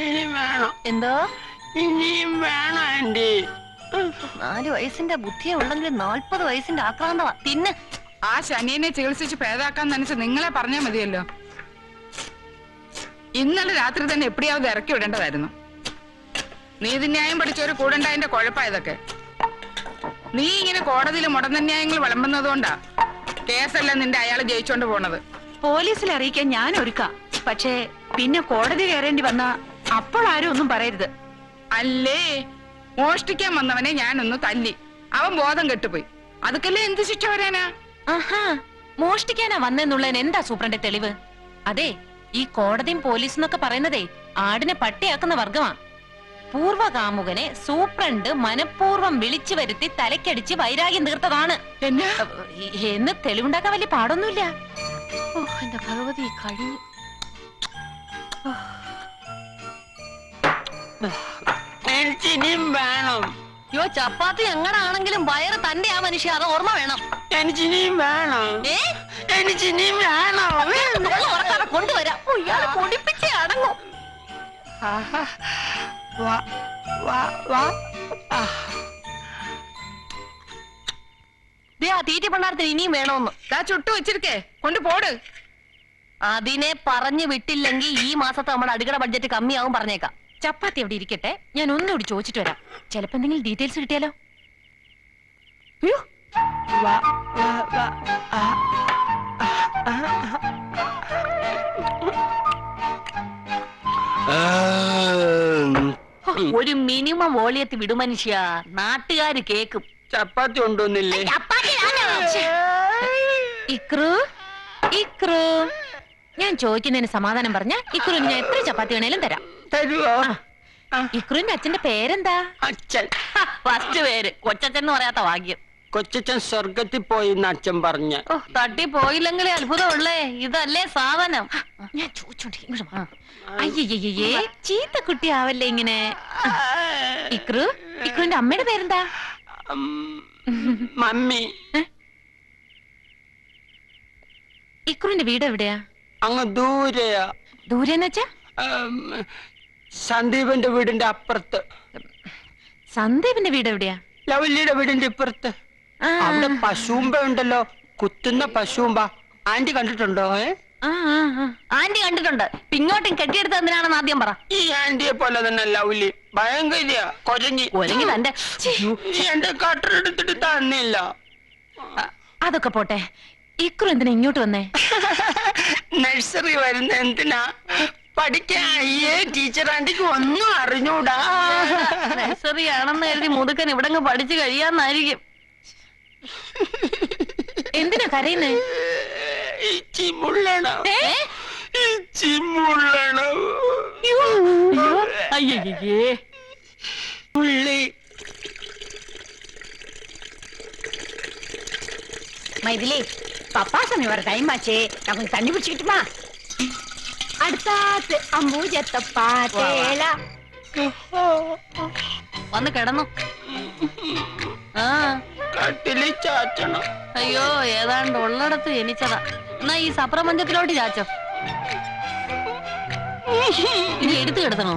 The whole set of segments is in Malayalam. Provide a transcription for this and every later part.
ഇനി വേണോ? എന്തോ? ഇനിയും വേണോ ആന്റി? 4 വയസ്സിന്റെ ബുദ്ധിയെ ഉള്ളെങ്കിൽ 40 വയസ്സിന്റെ ആക്രാന്തമാ. തിന്ന്. ആ ശനിയെ ചികിത്സിച്ച് ഭേദാക്കാൻ നനച്ച് നിങ്ങളെ പറഞ്ഞാ മതിയല്ലോ. ഇന്നലെ രാത്രി തന്നെ എപ്പിടിയാவது ഇറക്കി വിടേണ്ടതായിരുന്നു. നീതിന്യായം പഠിച്ചൊരു കൂടണ്ടായതിന്റെ കുഴപ്പമായതൊക്കെ. നീ ഇങ്ങനെ കോടതിയിൽ മുടന്ന്യായങ്ങൾ വിളമ്പുന്നതുകൊണ്ടാ കേസെല്ലാം നിന്റെ അയാള് ജയിച്ചോണ്ട് പോണത്. പോലീസിൽ അറിയിക്കാൻ ഞാൻ ഒരുക്കാം. പക്ഷേ പിന്നെ കോടതി കയറേണ്ടി വന്ന അപ്പോഴാരും ഒന്നും പറയരുത്. അല്ലേ, മോഷ്ടിക്കാൻ വന്നവനെ ഞാനൊന്ന് തല്ലി, അവൻ ബോധം കെട്ടുപോയി. അതൊക്കെല്ലേ എന്ത് ശിക്ഷ വരാനാ? ആഹാ, മോഷ്ടിക്കാനാ വന്നെന്നുള്ളതിന് എന്താ സൂപ്രണ്ട് തെളിവ്? അതെ, ഈ കോടതിയും പോലീസ് എന്നൊക്കെ പറയുന്നതേ ആടിനെ പട്ടിയാക്കുന്ന വർഗമാ. പൂർവകാമുകനെ സൂപ്രണ്ട് മനഃപൂർവ്വം വിളിച്ചു വരുത്തി തലക്കടിച്ച് വൈരാഗ്യം തീർത്തതാണ് എന്ന് തെളിവുണ്ടാക്കാൻ വലിയ പാടൊന്നുമില്ല. ഓ എന്റെ ഭഗവതി, കഴിഞ്ഞു. എനിക്കിനിയും വേണം. യോ, ചപ്പാത്തി എങ്ങനാണെങ്കിലും വയറ് തന്റെ ആ മനുഷ്യ, അത് ഓർമ്മ വേണം. എനിക്കിനിയും വേണം. എനിക്കിനിയും വേണം. കൊണ്ടുവരാം. ഇയാളെ പൊടിപ്പിച്ചേ അടങ്ങും. തീറ്റ പണ്ടാരത്തിന് ഇനിയും വേണമെന്ന് ചുട്ടു വെച്ചിരിക്കേ, കൊണ്ടുപോട്. അതിനെ പറഞ്ഞു വിട്ടില്ലെങ്കിൽ ഈ മാസത്തെ നമ്മുടെ അടുക്കള ബഡ്ജറ്റ് കമ്മിയാവും പറഞ്ഞേക്കാം. ചപ്പാത്തി എവിടെ ഇരിക്കട്ടെ, ഞാൻ ഒന്നുകൂടി ചോദിച്ചിട്ട് വരാം. ചിലപ്പോ എന്തെങ്കിലും ഡീറ്റെയിൽസ് കിട്ടിയാലോ? ഒരു മിനിമം വോളിയത്തിൽ വിടും മനുഷ്യ, നാട്ടുകാര് കേക്കും. ചപ്പാത്തി കൊണ്ടുവന്നില്ലേ? ഇക്രു, ഇക്രു, ഞാൻ ചോദിക്കുന്നതിന് സമാധാനം പറഞ്ഞ ഇക്രുവിന് ഞാൻ എത്ര ചപ്പാത്തി വേണേലും തരാം. തരുവോ? ഇക്രുവിന്റെ അച്ഛന്റെ പേരെന്താ? അച്ഛൻ. ഫസ്റ്റ് പേര് കൊച്ചച്ഛൻ എന്ന് പറയാത്ത ഭാഗ്യം. കൊച്ചച്ഛൻ സ്വർഗത്തിൽ പോയി എന്ന് അച്ഛൻ പറഞ്ഞ. ഓ, തട്ടി പോയില്ലെങ്കിലേ അത്ഭുതമുള്ളേ. ഇതല്ലേ സാധനം? ഞാൻ ചോദിച്ചോണ്ടിരിക്കും. അയ്യേ, ചീത്ത കുട്ടിയാവല്ലേ ഇങ്ങനെ. ഇക്രു, ഇക്രുവിന്റെ അമ്മയുടെ പേരെന്താ? മമ്മി. ഇക്രുവിന്റെ വീട് എവിടെയാ? അങ്ങ് ദൂരെയാ. ദൂരെന്ന് വെച്ചാ? സന്ദീപിന്റെ വീടിന്റെ അപ്പുറത്ത്. സന്ദീപിന്റെ വീട് എവിടെയാ? ലവല്ലിയുടെ വീടിന്റെ ഇപ്പുറത്ത്. അവിടെ പശുമ്പ ഉണ്ടല്ലോ, കുത്തുന്ന പശുമ്പ. ആന്റി കണ്ടിട്ടുണ്ടോ? ആന്റി കണ്ടിട്ടുണ്ട്. ഇങ്ങോട്ടും കെട്ടിയെടുത്ത് എന്തിനാണെന്ന് ആദ്യം പറ. ഈ ആന്റിയെ പോലെ തന്നെ ലവ്ലി ഭയങ്കര കൊരങ്ങി. തന്റെ എന്റെ കട്ടറെടുത്തിട്ട് തന്നില്ല. അതൊക്കെ പോട്ടെ, ഇക്രു എന്തിനാ ഇങ്ങോട്ട് വന്നേ? നഴ്സറി വരുന്ന എന്തിനാ? പഠിക്കാൻ. അയ്യേ, ടീച്ചർ ആന്റിക്ക് ഒന്നും അറിഞ്ഞൂടാ. നഴ്സറി ആണെന്ന് എഴുതി മുതുക്കൻ ഇവിടെ പഠിച്ചു കഴിയാന്നായിരിക്കും. എന്തിനാ കരയുന്നേ? மைதிலி, பப்பா சாமி வர டைம் ஆச்சு, நான் கொஞ்சம் தண்ணி பிடிச்சிக்கிட்டுமா? അടുത്താത്ത് അമ്പൂജത്തെ പാട്ടേല. വന്ന് കിടന്നു. കട്ടില് ചാച്ചണം. അയ്യോ, ഏതാണ്ട് ഉള്ളിടത്ത് ജനിച്ചതാ. എന്നാ ഈ സപ്രപഞ്ചത്തിലോട്ട് ചാച്ചോ. ഇനി എടുത്തു കിടത്തണോ?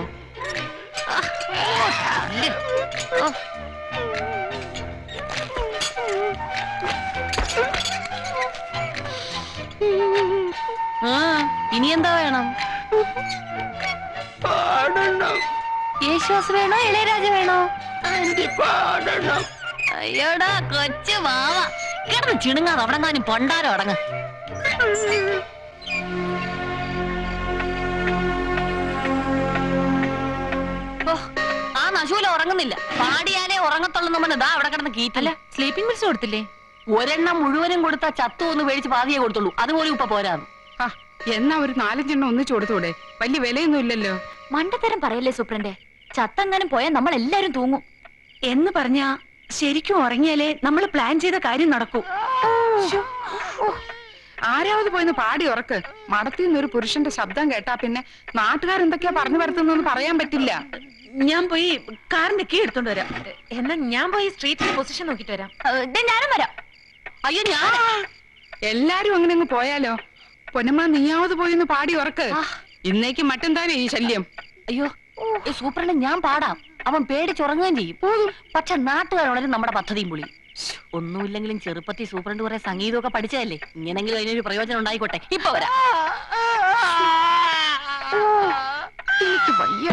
ഇനി എന്താ വേണം? പാടണം. യേശുദാസ് വേണോ ഇളയരാജ വേണോ? പാടണം. അയ്യോടാ കൊച്ചു വാവ, കിടന്ന് ചിണുങ്ങാതെ അവിടെ ഞാനും പൊണ്ടാരോ അടങ്ങ്. ഓ, ആ നശൂല ഉറങ്ങുന്നില്ല. പാടിയാലേ ഉറങ്ങത്തുള്ളൂ. ദാ അവിടെ കിടന്ന് കീറ്റല്ല. സ്ലീപ്പിംഗ് പിൽസ് കൊടുത്തില്ലേ? ഒരെണ്ണം മുഴുവനും കൊടുത്താ ചത്തു ഒന്ന് മേടിച്ച് പാതിയെ കൊടുത്തുള്ളൂ. അതുപോലും ഇപ്പൊ പോരാന്ന്. എന്നാ ഒരു 4 എണ്ണം ഒന്നിച്ചു കൊടുത്തൂടെ? വലിയ വിലയൊന്നും ഇല്ലല്ലോ. മണ്ടത്തരം പറയല്ലേ സൂപ്രണ്ടേ. ചത്തങ്ങാനും പോയാൽ നമ്മൾ എല്ലാരും തൂങ്ങും എന്ന് പറഞ്ഞാ ശരിക്കും ഉറങ്ങിയാലേ നമ്മൾ പ്ലാൻ ചെയ്ത കാര്യം നടക്കൂ. ആരാവത് പോയിന്ന് പാടി ഉറക്ക്. മടത്തിന്ന് ഒരു പുരുഷന്റെ ശബ്ദം കേട്ടാ പിന്നെ നാട്ടുകാരെന്തൊക്കെയാ പറഞ്ഞു വരുത്തുന്നൊന്നും പറയാൻ പറ്റില്ല. ഞാൻ പോയി കാറിന്റെ കീ എടുത്തോണ്ട് വരാം. എന്നാ ഞാൻ പോയി സ്ട്രീറ്റിന്റെ പൊസിഷൻ നോക്കിട്ട് വരാം. ഞാനും വരാം. അയ്യോ, ഞാൻ എല്ലാരും അങ്ങനെ അങ്ങ് പോയാലോ? പൊന്നമ്മ നീയാവത് പോയിന്ന് പാടി ഉറക്ക്. ഇന്നേക്ക് മറ്റും താനേ ഈ ശല്യം. അയ്യോ ഈ സൂപ്രണ്ട് ഞാൻ പാടാം, അവൻ പേടിച്ചുറങ്ങുകയും ചെയ്യും. പക്ഷെ നാട്ടുകാരോടും നമ്മുടെ പദ്ധതിയും പൊളി. ഒന്നുമില്ലെങ്കിലും ചെറുപ്പത്തിൽ സൂപ്രണ്ട് കുറെ സംഗീതമൊക്കെ പഠിച്ചതല്ലേ, ഇങ്ങനെങ്കിലും അതിനൊരു പ്രയോജനം ഉണ്ടായിക്കോട്ടെ. ഇപ്പൊ വരാം. എനിക്ക് വയ്യ.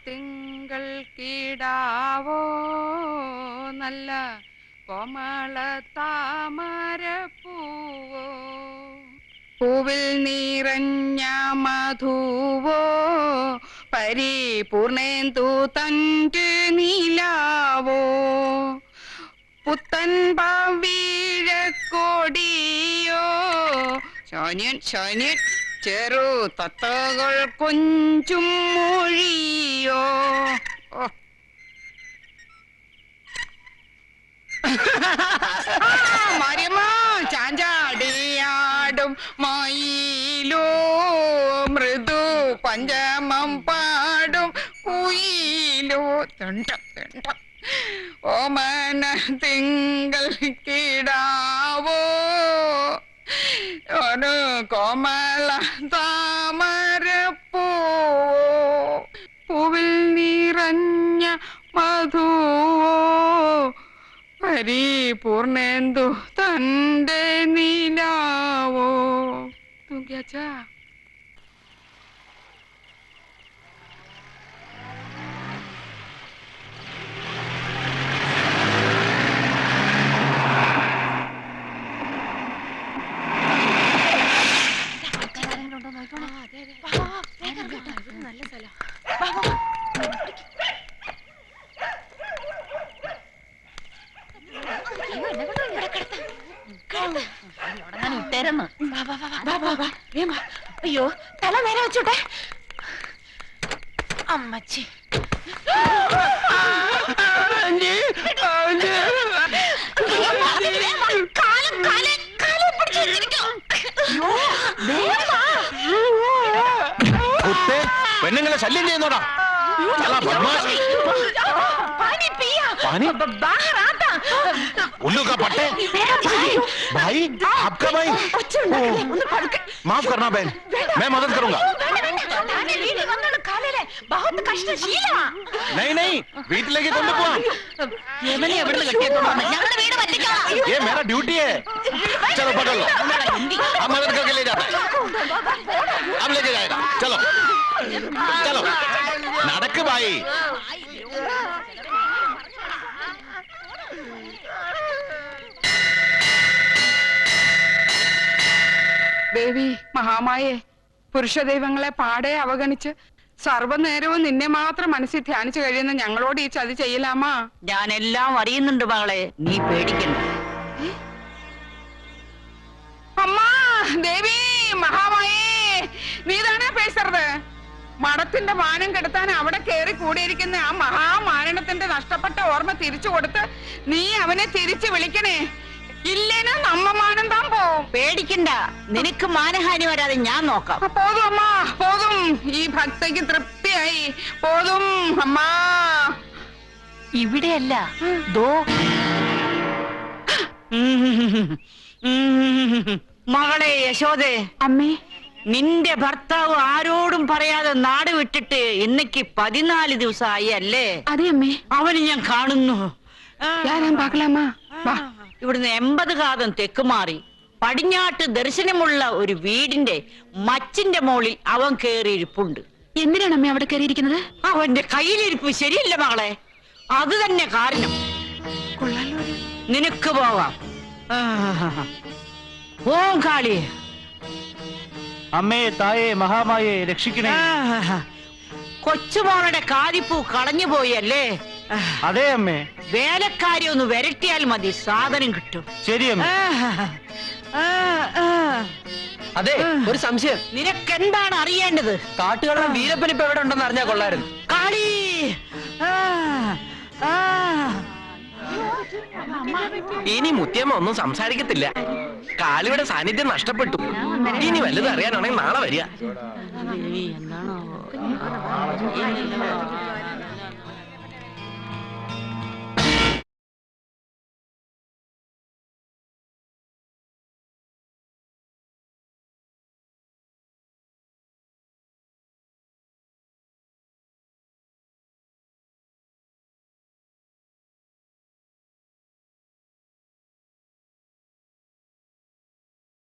തിങ്കൾ കീടാവോ നല്ല കോമള താമര പൂവോ പൂവിൽ നിറഞ്ഞ മധുവോ പരിപൂർണേന്ദു തന്റെ നീലാവോ പുത്തൻ പാവീഴക്കൊടിയോ ശോന്യൻ ശോന്യൻ ചെറു തത്തകൾ കൊഞ്ചും മൊഴിയോ. മരമ ചാഞ്ചാടിയാടും മയിലോ മൃദു പഞ്ചമം പാടും കുയിലോ. ഓമന തിങ്കൾ കിടാവോ ഒരു കോമള താമരപ്പൂ പൂവിൽ നിറഞ്ഞ മധുവോ പരിപൂർണേന്ദു തന്റെ നീലാവോ. തൂക്കിയാച്ചാ അയ്യോ തല നേരെ വെച്ചോട്ടെ അമ്മച്ചി. പെണ്ണുങ്ങളെ ശല്യം ചെയ്യുന്നോടാ. उल्लू का पट्टे भाई आपका भाई माफ करना बहन, मैं मदद करूंगा. नहीं नहीं വീട്ടിലേക്ക് കൊണ്ടുപോവാം. ये मेरा ड्यूटी है. चलो पकड़ लो, हम मदद करके ले जाते हैं. हम लेके जाएगा. चलो चलो നടക്ക് ഭായി. ദേവി മഹാമായേ, പുരുഷദൈവങ്ങളെ പാടെ അവഗണിച്ച് സർവ്വനേരവും നിന്നെ മാത്രം മനസ്സിൽ ധ്യാനിച്ചു കഴിയുന്ന ഞങ്ങളോട് ഈ ചതി ചെയ്യലാമാ? ഞാനെല്ലാം അറിയുന്നുണ്ട് മകളെ, നീ പേടിക്കണ്ട. അമ്മാ ദേവി മഹാമായേ, നീ താനേ പേശരുത്. മഠത്തിന്റെ മാനം കെടുത്താൻ അവിടെ കയറി കൂടിയിരിക്കുന്ന ആ മഹാമാരണത്തിന്റെ നഷ്ടപ്പെട്ട ഓർമ്മ തിരിച്ചു കൊടുത്ത് നീ അവനെ തിരിച്ചു വിളിക്കണേ. ഇല്ലേനാ നമ്മ മാനം താൻ പോവും. പേടിക്കണ്ട, നിനക്ക് മാനഹാനി വരാതെ ഞാൻ നോക്കാം. പോതും അമ്മ പോതും. ഈ ഭക്തയ്ക്ക് തൃപ്തിയായി. പോതും അമ്മാ. ഇവിടെയല്ല ദോ മകളെ യശോദേ, അമ്മേ. നിന്റെ ഭർത്താവ് ആരോടും പറയാതെ നാട് വിട്ടിട്ട് ഇന്നേക്ക് 14 ദിവസമായി അല്ലേ? അതെ അമ്മേ. അവന് ഞാൻ കാണുന്നു. ഇവിടുന്ന് 80 കാതം തെക്ക് മാറി പടിഞ്ഞാട്ട് ദർശനമുള്ള ഒരു വീടിന്റെ മച്ചിന്റെ മോളിൽ അവൻ കേറിയിരിപ്പുണ്ട്. എന്തിനാണ് അമ്മ അവിടെ കയറിയിരിക്കുന്നത്? അവന്റെ കയ്യിലിരിപ്പ് ശരിയല്ല മകളെ, അത് തന്നെ കാരണം. നിനക്ക് പോകാം. ഓം കാളി. അമ്മേ തായേ മഹാമായേ രക്ഷിക്കണേ. കൊച്ചുമോളുടെ കാതിപ്പൂ കളഞ്ഞു പോയല്ലേ? അതെ അമ്മേ. വേലക്കാരി ഒന്ന് വരട്ടിയാൽ മതി, സാധനം കിട്ടും. ശരി അമ്മേ. അതെ, ഒരു സംശയം. നിനക്കെന്താണ് അറിയേണ്ടത്? കാട്ടുകള്ളൻ വീരപ്പൻ ഇപ്പൊ എവിടെ ഉണ്ടെന്ന് അറിഞ്ഞാൽ കൊള്ളായിരുന്നു. കാളി. ഇനി മുത്തിയമ്മ ഒന്നും സംസാരിക്കത്തില്ല. കാളിയുടെ സാന്നിധ്യം നഷ്ടപ്പെട്ടു. ഇനി വലുത് അറിയാനാണെങ്കിൽ നാളെ വരിക. എന്താണോ